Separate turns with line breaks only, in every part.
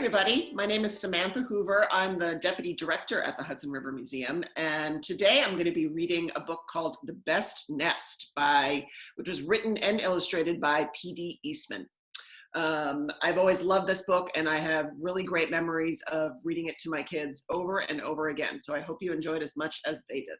everybody. My name is Samantha Hoover. I'm the Deputy Director at the Hudson River Museum, and today I'm going to be reading a book called The Best Nest, which was written and illustrated by P.D. Eastman. I've always loved this book, and I have really great memories of reading it to my kids over and over again, so I hope you enjoyed as much as they did.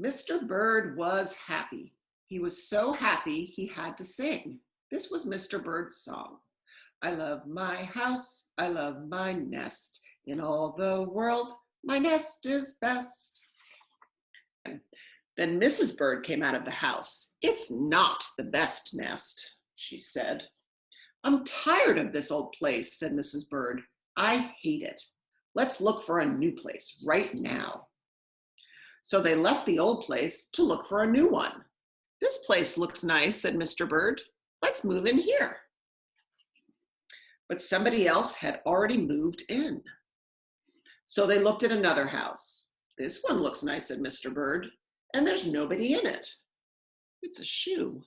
Mr. Bird was happy. He was so happy he had to sing. This was Mr. Bird's song. I love my house, I love my nest. In all the world, my nest is best. Then Mrs. Bird came out of the house. It's not the best nest, she said. I'm tired of this old place, said Mrs. Bird. I hate it. Let's look for a new place right now. So they left the old place to look for a new one. This place looks nice, said Mr. Bird. Let's move in here. But somebody else had already moved in. So they looked at another house. This one looks nice, said Mr. Bird, and there's nobody in it. It's a shoe.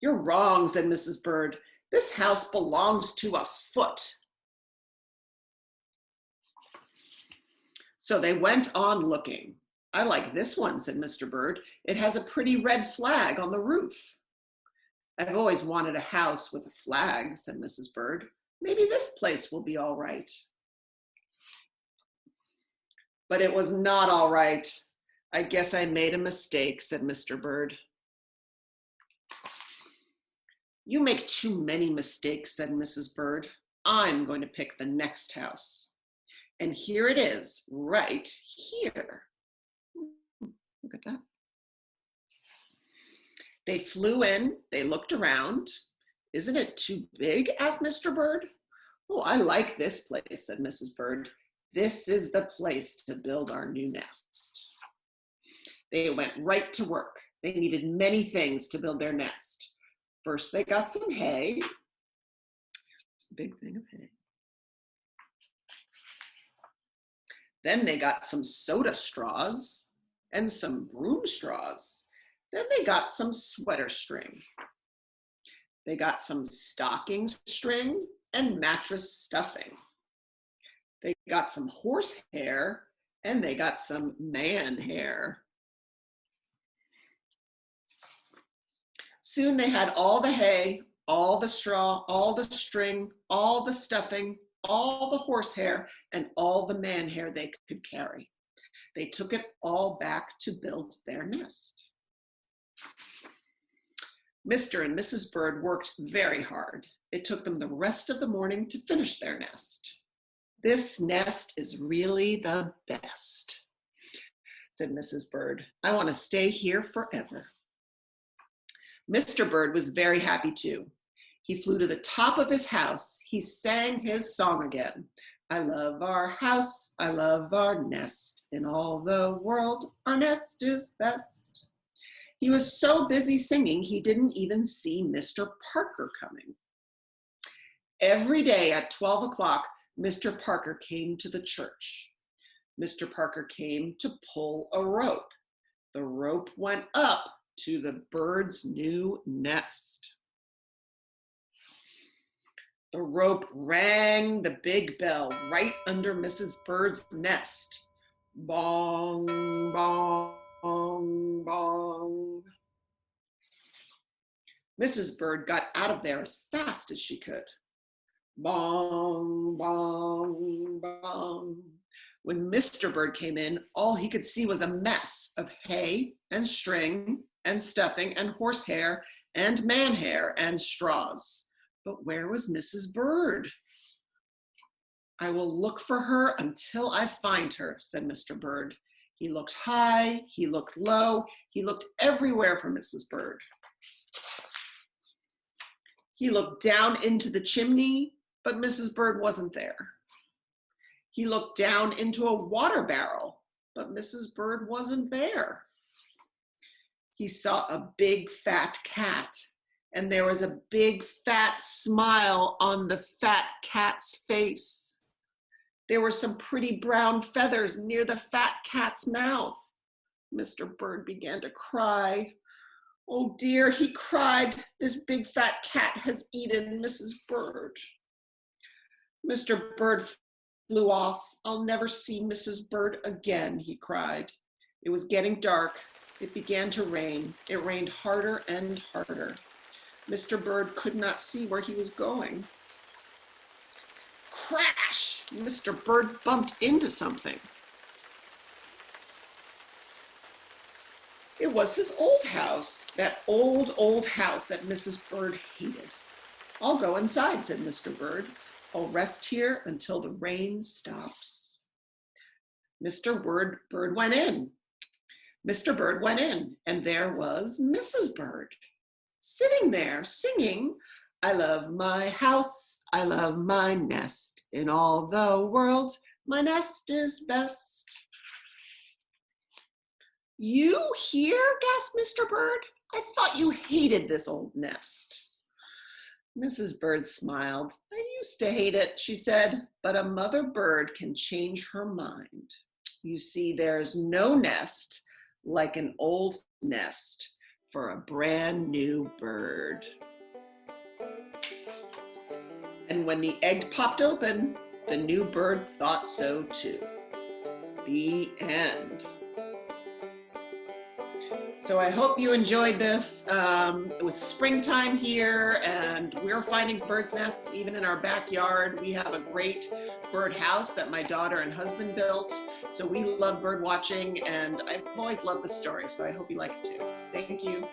You're wrong, said Mrs. Bird. This house belongs to a foot. So they went on looking. I like this one, said Mr. Bird. It has a pretty red flag on the roof. I've always wanted a house with a flag, said Mrs. Bird. Maybe this place will be all right. But it was not all right. I guess I made a mistake, said Mr. Bird. You make too many mistakes, said Mrs. Bird. I'm going to pick the next house. And here it is, right here. Look at that. They flew in, they looked around. Isn't it too big, asked Mr. Bird. Oh, I like this place, said Mrs. Bird. This is the place to build our new nest. They went right to work. They needed many things to build their nest. First, they got some hay. It's a big thing of hay. Then they got some soda straws and some broom straws. Then they got some sweater string. They got some stocking string and mattress stuffing. They got some horse hair and they got some man hair. Soon they had all the hay, all the straw, all the string, all the stuffing, all the horsehair, and all the man hair they could carry. They took it all back to build their nest. Mr. and Mrs. Bird worked very hard. It took them the rest of the morning to finish their nest. This nest is really the best, said Mrs. Bird. I want to stay here forever. Mr. Bird was very happy too. He flew to the top of his house. He sang his song again. I love our house, I love our nest. In all the world, our nest is best. He was so busy singing, he didn't even see Mr. Parker coming. Every day at 12 o'clock, Mr. Parker came to the church. Mr. Parker came to pull a rope. The rope went up to the bird's new nest. The rope rang the big bell right under Mrs. Bird's nest. Bong, bong, bong. Mrs. Bird got out of there as fast as she could. Bong, bong, bong. When Mr. Bird came in, all he could see was a mess of hay and string and stuffing and horsehair and man hair and straws. But where was Mrs. Bird? I will look for her until I find her, said Mr. Bird. He looked high, he looked low, he looked everywhere for Mrs. Bird. He looked down into the chimney, but Mrs. Bird wasn't there. He looked down into a water barrel, but Mrs. Bird wasn't there. He saw a big fat cat, and there was a big fat smile on the fat cat's face. There were some pretty brown feathers near the fat cat's mouth, Mr. Bird began to cry. Oh dear, he cried, this big fat cat has eaten Mrs. Bird. Mr. Bird flew off. I'll never see Mrs. Bird again, he cried. It was getting dark. It began to rain. It rained harder and harder. Mr. Bird could not see where he was going. Crash! Mr. Bird bumped into something. It was his old house, that old house that Mrs. Bird hated. I'll go inside, said Mr. Bird. I'll rest here until the rain stops. Mr. Bird went in. Mr. Bird went in, and there was Mrs. Bird, sitting there singing, I love my house, I love my nest. In all the world, my nest is best. You here? Gasped Mr. Bird. I thought you hated this old nest. Mrs. Bird smiled. I used to hate it, she said, but a mother bird can change her mind. You see, there's no nest like an old nest for a brand new bird. And when the egg popped open, the new bird thought so too. The end. So I hope you enjoyed this with springtime here, and we're finding birds' nests even in our backyard. We have a great bird house that my daughter and husband built. So we love bird watching, and I've always loved the story. So I hope you like it too. Thank you.